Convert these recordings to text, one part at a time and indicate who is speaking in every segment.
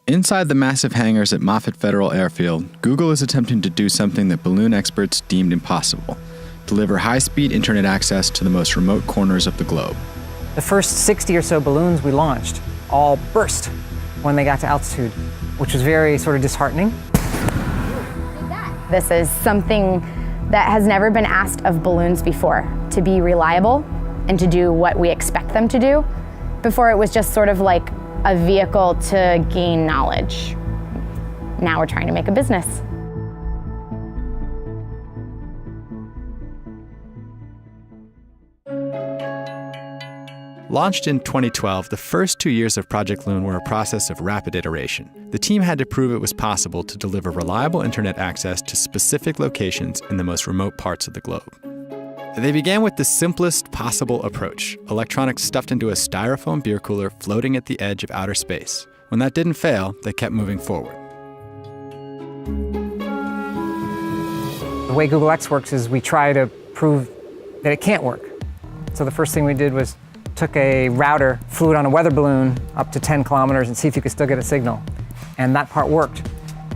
Speaker 1: Inside the massive hangars at Moffett Federal Airfield, Google is attempting to do something that balloon experts deemed impossible: deliver high-speed internet access to the most remote corners of the globe.
Speaker 2: The first 60 or so balloons we launched all burst when they got to altitude, which was very sort of disheartening.
Speaker 3: This is something that has never been asked of balloons before, to be reliable and to do what we expect them to do. Before it was just sort of like a vehicle to gain knowledge. Now we're trying to make a business.
Speaker 1: Launched in 2012, the first 2 years of Project Loon were a process of rapid iteration. The team had to prove it was possible to deliver reliable internet access to specific locations in the most remote parts of the globe. They began with the simplest possible approach: electronics stuffed into a styrofoam beer cooler floating at the edge of outer space. When that didn't fail, they kept moving forward.
Speaker 2: The way Google X works is we try to prove that it can't work. So the first thing we did was took a router, flew it on a weather balloon up to 10 kilometers and see if you could still get a signal. And that part worked.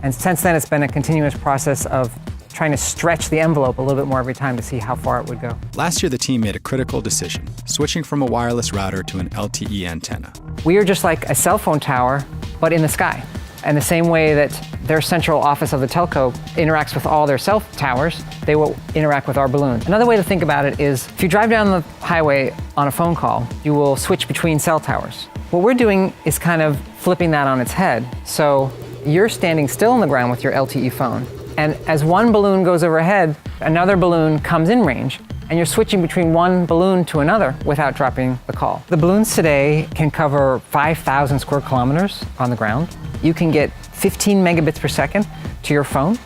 Speaker 2: And since then, it's been a continuous process of trying to stretch the envelope a little bit more every time to see how far it would go.
Speaker 1: Last year, the team made a critical decision: switching from a wireless router to an LTE antenna.
Speaker 2: We are just like a cell phone tower, but in the sky. And the same way that their central office of the telco interacts with all their cell towers, they will interact with our balloon. Another way to think about it is, if you drive down the highway on a phone call, you will switch between cell towers. What we're doing is kind of flipping that on its head. So you're standing still on the ground with your LTE phone, and as one balloon goes overhead, another balloon comes in range, and you're switching between one balloon to another without dropping the call. The balloons today can cover 5,000 square kilometers on the ground. You can get 15 megabits per second to your phone,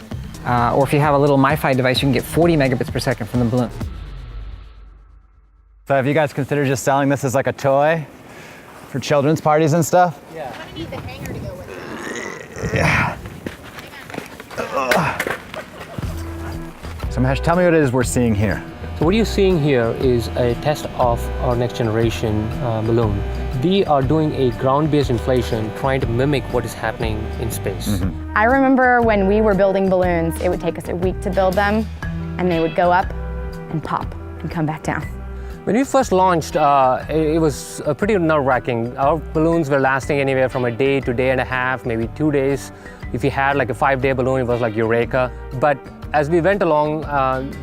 Speaker 2: or if you have a little MiFi device, you can get 40 megabits per second from the balloon.
Speaker 4: So have you guys considered just selling this as like a toy for children's parties and stuff?
Speaker 5: Yeah. I'm gonna need the hanger to go with it.
Speaker 4: Yeah. So Mahesh, tell me what it is we're seeing here.
Speaker 6: So what you're seeing here is a test of our next generation balloon. We are doing a ground-based inflation, trying to mimic what is happening in space.
Speaker 3: I remember when we were building balloons, it would take us a week to build them, and they would go up and pop and come back down.
Speaker 6: When we first launched, it was pretty nerve-wracking. Our balloons were lasting anywhere from a day to day and a half, maybe 2 days. If you had like a 5-day balloon, it was like eureka. But as we went along,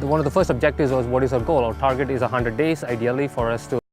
Speaker 6: one of the first objectives was, what is our goal? Our target is 100 days, ideally, for us to